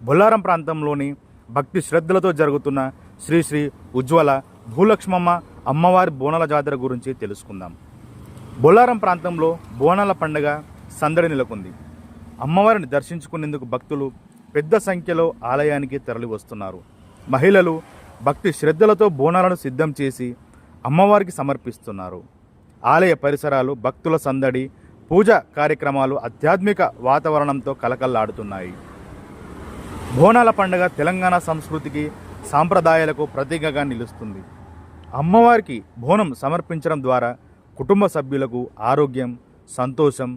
బొల్లారం ప్రాంతంలోని భక్తి శ్రద్ధలతో జరుగుతున్న శ్రీ శ్రీ ఉజ్వల భూలక్ష్మమ్మ అమ్మవారి బోనాల జాతర గురించి తెలుసుకుందాం. బొల్లారం ప్రాంతంలో బోనాల పండుగ సందడి నెలకొంది. అమ్మవారిని దర్శించుకునేందుకు భక్తులు పెద్ద సంఖ్యలో ఆలయానికి తరలి వస్తున్నారు. మహిళలు భక్తి శ్రద్ధలతో బోనాలను సిద్ధం చేసి అమ్మవారికి సమర్పిస్తున్నారు. ఆలయ పరిసరాలు భక్తుల సందడి, పూజ కార్యక్రమాలు ఆధ్యాత్మిక వాతావరణంతో కలకల్లాడుతున్నాయి. బోనాల పండుగ తెలంగాణ సంస్కృతికి, సాంప్రదాయాలకు ప్రతీకగా నిలుస్తుంది. అమ్మవారికి బోనం సమర్పించడం ద్వారా కుటుంబ సభ్యులకు ఆరోగ్యం, సంతోషం,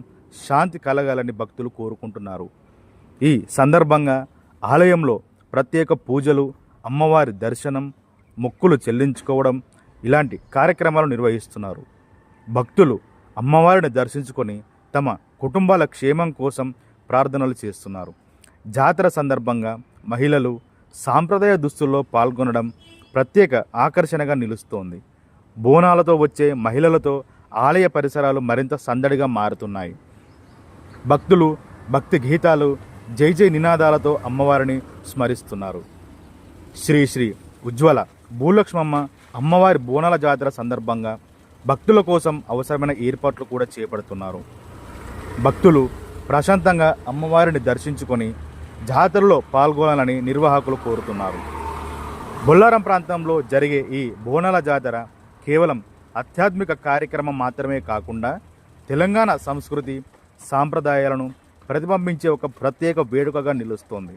శాంతి కలగాలని భక్తులు కోరుకుంటున్నారు. ఈ సందర్భంగా ఆలయంలో ప్రత్యేక పూజలు, అమ్మవారి దర్శనం, మొక్కులు చెల్లించుకోవడం ఇలాంటి కార్యక్రమాలు నిర్వహిస్తున్నారు. భక్తులు అమ్మవారిని దర్శించుకొని తమ కుటుంబాల క్షేమం కోసం ప్రార్థనలు చేస్తున్నారు. జాతర సందర్భంగా మహిళలు సాంప్రదాయ దుస్తుల్లో పాల్గొనడం ప్రత్యేక ఆకర్షణగా నిలుస్తోంది. బోనాలతో వచ్చే మహిళలతో ఆలయ పరిసరాలు మరింత సందడిగా మారుతున్నాయి. భక్తులు భక్తి గీతాలు, జై జై నినాదాలతో అమ్మవారిని స్మరిస్తున్నారు. శ్రీ శ్రీ ఉజ్వల భూలక్ష్మమ్మ అమ్మవారి బోనాల జాతర సందర్భంగా భక్తుల కోసం అవసరమైన ఏర్పాట్లు కూడా చేపడుతున్నారు. భక్తులు ప్రశాంతంగా అమ్మవారిని దర్శించుకొని జాతరలో పాల్గొనాలని నిర్వాహకులు కోరుతున్నారు. బొల్లారం ప్రాంతంలో జరిగే ఈ బోనాల జాతర కేవలం ఆధ్యాత్మిక కార్యక్రమం మాత్రమే కాకుండా తెలంగాణ సంస్కృతి, సాంప్రదాయాలను ప్రతిబింబించే ఒక ప్రత్యేక వేడుకగా నిలుస్తోంది.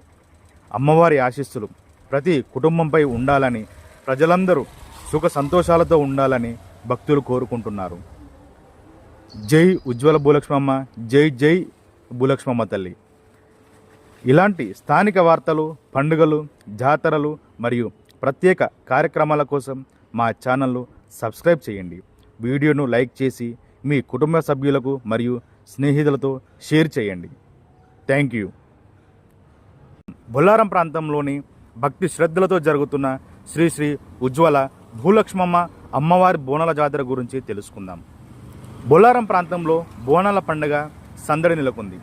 అమ్మవారి ఆశీస్సులు ప్రతి కుటుంబంపై ఉండాలని, ప్రజలందరూ సుఖ సంతోషాలతో ఉండాలని భక్తులు కోరుకుంటున్నారు. జై ఉజ్వల భూలక్ష్మమ్మ, జై జై భూలక్ష్మమ్మ తల్లి. ఇలాంటి స్థానిక వార్తలు, పండుగలు, జాతరలు మరియు ప్రత్యేక కార్యక్రమాల కోసం మా ఛానల్ను సబ్స్క్రైబ్ చేయండి. వీడియోను లైక్ చేసి మీ కుటుంబ సభ్యులకు మరియు స్నేహితులతో షేర్ చేయండి. Thank you. బొల్లారం ప్రాంతంలోని భక్తి శ్రద్ధలతో జరుగుతున్న శ్రీ శ్రీ ఉజ్వల భూలక్ష్మమ్మ అమ్మవారి బోనాల జాతర గురించి తెలుసుకుందాం. బొల్లారం ప్రాంతంలో బోనాల పండుగ సందడి నెలకొంది.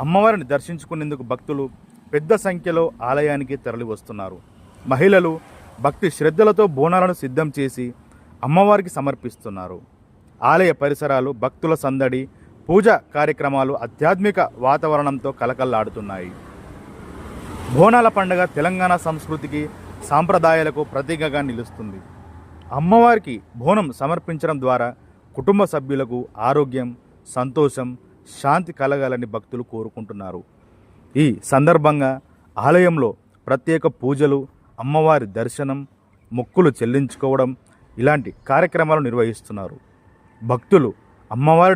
అమ్మవారిని దర్శించుకునేందుకు భక్తులు పెద్ద సంఖ్యలో ఆలయానికి తరలి వస్తున్నారు. మహిళలు భక్తి శ్రద్ధలతో బోనాలను సిద్ధం చేసి అమ్మవారికి సమర్పిస్తున్నారు. ఆలయ పరిసరాలు భక్తుల సందడి, పూజ కార్యక్రమాలు ఆధ్యాత్మిక వాతావరణంతో కలకల్లాడుతున్నాయి. బోనాల పండుగ తెలంగాణ సంస్కృతికి, సాంప్రదాయాలకు ప్రతీకగా నిలుస్తుంది. అమ్మవారికి బోనం సమర్పించడం ద్వారా కుటుంబ సభ్యులకు ఆరోగ్యం, సంతోషం, శాంతి కలగాలని భక్తులు కోరుకుంటున్నారు. ఈ సందర్భంగా ఆలయంలో ప్రత్యేక పూజలు, అమ్మవారి దర్శనం, మొక్కులు చెల్లించుకోవడం ఇలాంటి కార్యక్రమాలు నిర్వహిస్తున్నారు. భక్తులు అమ్మవారి